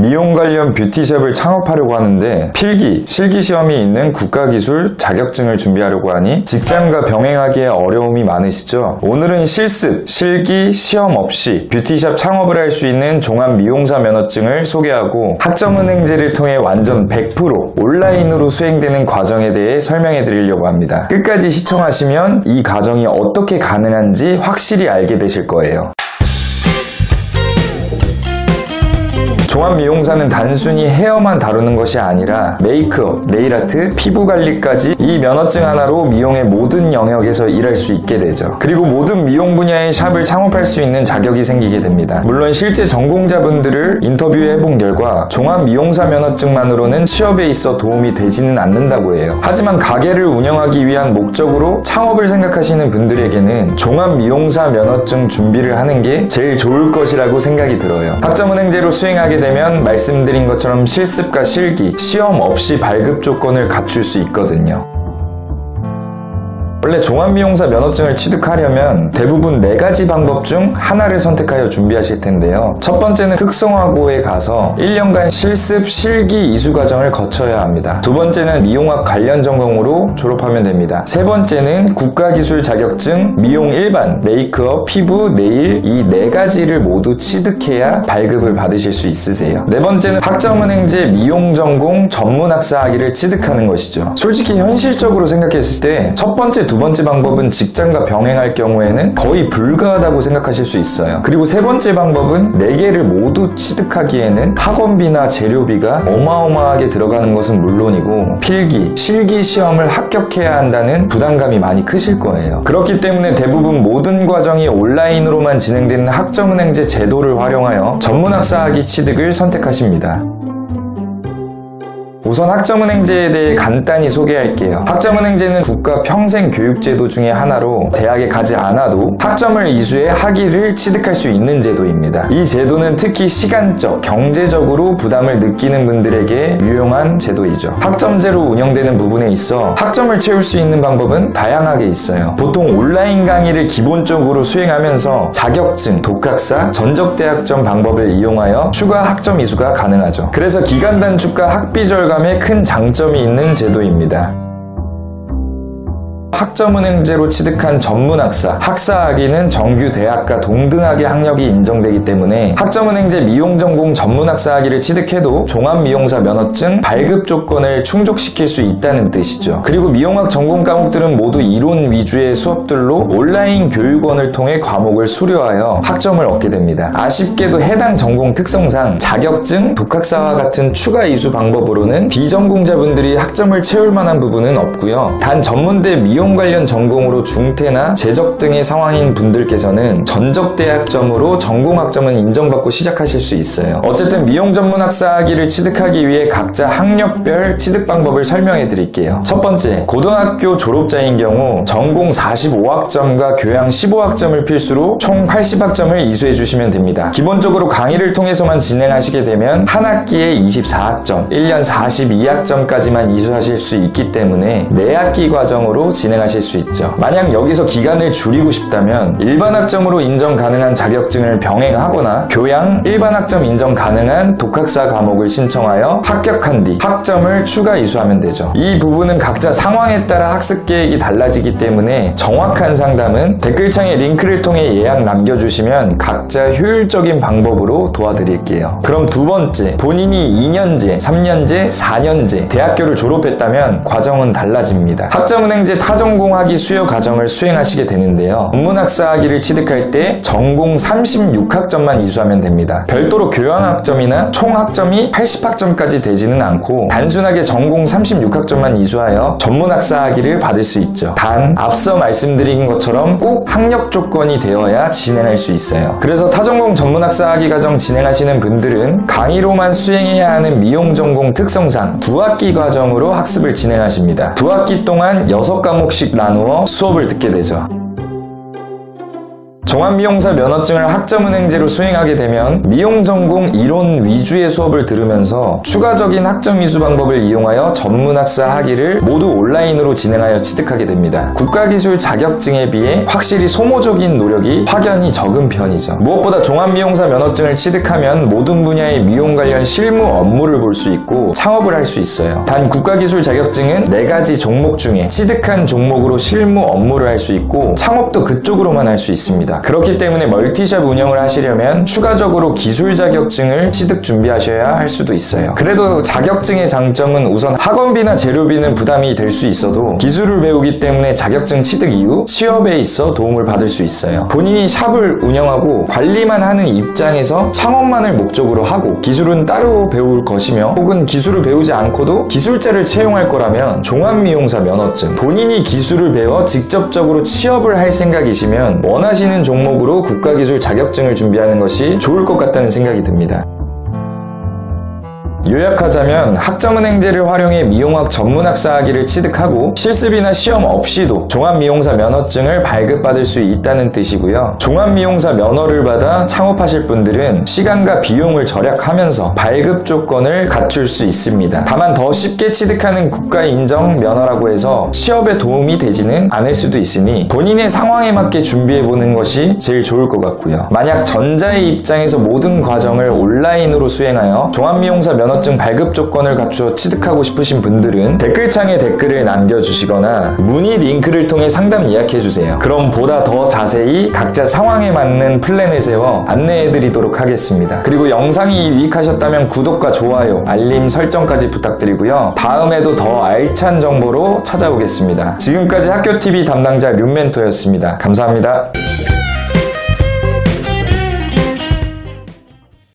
미용 관련 뷰티샵을 창업하려고 하는데 필기, 실기 시험이 있는 국가기술 자격증을 준비하려고 하니 직장과 병행하기에 어려움이 많으시죠? 오늘은 실습, 실기, 시험 없이 뷰티샵 창업을 할 수 있는 종합 미용사 면허증을 소개하고 학점은행제를 통해 완전 100% 온라인으로 수행되는 과정에 대해 설명해 드리려고 합니다. 끝까지 시청하시면 이 과정이 어떻게 가능한지 확실히 알게 되실 거예요. 종합미용사는 단순히 헤어만 다루는 것이 아니라 메이크업, 네일아트, 피부관리까지 이 면허증 하나로 미용의 모든 영역에서 일할 수 있게 되죠. 그리고 모든 미용 분야의 샵을 창업할 수 있는 자격이 생기게 됩니다. 물론 실제 전공자분들을 인터뷰해본 결과 종합미용사 면허증만으로는 취업에 있어 도움이 되지는 않는다고 해요. 하지만 가게를 운영하기 위한 목적으로 창업을 생각하시는 분들에게는 종합미용사 면허증 준비를 하는 게 제일 좋을 것이라고 생각이 들어요. 학점은행제로 수행하게 되면 말씀드린 것처럼 실습과 실기, 시험 없이 발급 조건을 갖출 수 있거든요. 원래 종합미용사 면허증을 취득하려면 대부분 4가지 방법 중 하나를 선택하여 준비하실 텐데요. 첫 번째는 특성화고에 가서 1년간 실습, 실기 이수 과정을 거쳐야 합니다. 두 번째는 미용학 관련 전공으로 졸업하면 됩니다. 세 번째는 국가기술 자격증, 미용 일반, 메이크업, 피부, 네일 이 4가지를 모두 취득해야 발급을 받으실 수 있으세요. 네 번째는 학점은행제 미용 전공 전문학사 학위를 취득하는 것이죠. 솔직히 현실적으로 생각했을 때 첫 번째, 두 번째 방법은 직장과 병행할 경우에는 거의 불가하다고 생각하실 수 있어요. 그리고 세 번째 방법은 4개를 모두 취득하기에는 학원비나 재료비가 어마어마하게 들어가는 것은 물론이고 필기, 실기 시험을 합격해야 한다는 부담감이 많이 크실 거예요. 그렇기 때문에 대부분 모든 과정이 온라인으로만 진행되는 학점은행제 제도를 활용하여 전문학사 학위 취득을 선택하십니다. 우선 학점은행제에 대해 간단히 소개할게요. 학점은행제는 국가 평생교육제도 중에 하나로 대학에 가지 않아도 학점을 이수해 학위를 취득할 수 있는 제도입니다. 이 제도는 특히 시간적, 경제적으로 부담을 느끼는 분들에게 유용한 제도이죠. 학점제로 운영되는 부분에 있어 학점을 채울 수 있는 방법은 다양하게 있어요. 보통 온라인 강의를 기본적으로 수행하면서 자격증, 독학사, 전적대학점 방법을 이용하여 추가 학점 이수가 가능하죠. 그래서 기간 단축과 학비 절감에 큰 장점이 있는 제도입니다. 학점은행제로 취득한 전문학사, 학사학위는 정규 대학과 동등하게 학력이 인정되기 때문에 학점은행제 미용전공 전문학사 학위를 취득해도 종합미용사 면허증 발급 조건을 충족시킬 수 있다는 뜻이죠. 그리고 미용학 전공 과목들은 모두 이론 위주의 수업들로 온라인 교육원을 통해 과목을 수료하여 학점을 얻게 됩니다. 아쉽게도 해당 전공 특성상 자격증, 독학사와 같은 추가 이수 방법으로는 비전공자분들이 학점을 채울 만한 부분은 없고요. 단 전문대 미용 관련 전공으로 중퇴나 재적 등의 상황인 분들께서는 전적대학점으로 전공학점은 인정받고 시작하실 수 있어요. 어쨌든 미용 전문학사 학위를 취득하기 위해 각자 학력별 취득 방법을 설명해 드릴게요. 첫 번째, 고등학교 졸업자인 경우 전공 45학점과 교양 15학점을 필수로 총 80학점을 이수해 주시면 됩니다. 기본적으로 강의를 통해서만 진행하시게 되면 한 학기에 24학점, 1년 42학점까지만 이수하실 수 있기 때문에 4학기 과정으로 진행하실 수 있죠. 만약 여기서 기간을 줄이고 싶다면 일반 학점으로 인정 가능한 자격증을 병행하거나 교양 일반 학점 인정 가능한 독학사 과목을 신청하여 합격한 뒤 학점을 추가 이수하면 되죠. 이 부분은 각자 상황에 따라 학습 계획이 달라지기 때문에 정확한 상담은 댓글창에 링크를 통해 예약 남겨주시면 각자 효율적인 방법으로 도와드릴게요. 그럼 두 번째, 본인이 2년제, 3년제, 4년제 대학교를 졸업했다면 과정은 달라집니다. 학점은행제 타전공 학위 수여 과정을 수행하시게 되는데요. 전문학사 학위를 취득할 때 전공 36학점만 이수하면 됩니다. 별도로 교양학점이나 총학점이 80학점까지 되지는 않고 단순하게 전공 36학점만 이수하여 전문학사 학위를 받을 수 있죠. 단 앞서 말씀드린 것처럼 꼭 학력 조건이 되어야 진행할 수 있어요. 그래서 타전공 전문학사 학위 과정 진행하시는 분들은 강의로만 수행해야 하는 미용 전공 특성상 2학기 과정으로 학습을 진행하십니다. 2학기 동안 6과목씩 나누어 수업을 듣게 되죠. 종합미용사 면허증을 학점은행제로 수행하게 되면 미용전공 이론 위주의 수업을 들으면서 추가적인 학점 이수 방법을 이용하여 전문학사 학위를 모두 온라인으로 진행하여 취득하게 됩니다. 국가기술 자격증에 비해 확실히 소모적인 노력이 확연히 적은 편이죠. 무엇보다 종합미용사 면허증을 취득하면 모든 분야의 미용 관련 실무 업무를 볼 수 있고 창업을 할 수 있어요. 단 국가기술 자격증은 4가지 종목 중에 취득한 종목으로 실무 업무를 할 수 있고 창업도 그쪽으로만 할 수 있습니다. 그렇기 때문에 멀티샵 운영을 하시려면 추가적으로 기술 자격증을 취득 준비하셔야 할 수도 있어요. 그래도 자격증의 장점은 우선 학원비나 재료비는 부담이 될 수 있어도 기술을 배우기 때문에 자격증 취득 이후 취업에 있어 도움을 받을 수 있어요. 본인이 샵을 운영하고 관리만 하는 입장에서 창업만을 목적으로 하고 기술은 따로 배울 것이며 혹은 기술을 배우지 않고도 기술자를 채용할 거라면 종합미용사 면허증, 본인이 기술을 배워 직접적으로 취업을 할 생각이시면 원하시는 종목으로 국가기술 자격증을 준비하는 것이 좋을 것 같다는 생각이 듭니다. 요약하자면 학점은행제를 활용해 미용학 전문학사 학위를 취득하고 실습이나 시험 없이도 종합미용사 면허증을 발급받을 수 있다는 뜻이고요. 종합미용사 면허를 받아 창업하실 분들은 시간과 비용을 절약하면서 발급 조건을 갖출 수 있습니다. 다만 더 쉽게 취득하는 국가인정 면허라고 해서 취업에 도움이 되지는 않을 수도 있으니 본인의 상황에 맞게 준비해보는 것이 제일 좋을 것 같고요. 만약 전자의 입장에서 모든 과정을 온라인으로 수행하여 종합미용사 면허증 발급 조건을 갖추어 취득하고 싶으신 분들은 댓글창에 댓글을 남겨주시거나 문의 링크를 통해 상담 예약해주세요. 그럼 보다 더 자세히 각자 상황에 맞는 플랜을 세워 안내해드리도록 하겠습니다. 그리고 영상이 유익하셨다면 구독과 좋아요, 알림 설정까지 부탁드리고요. 다음에도 더 알찬 정보로 찾아오겠습니다. 지금까지 학교TV 담당자 륜멘토였습니다. 감사합니다.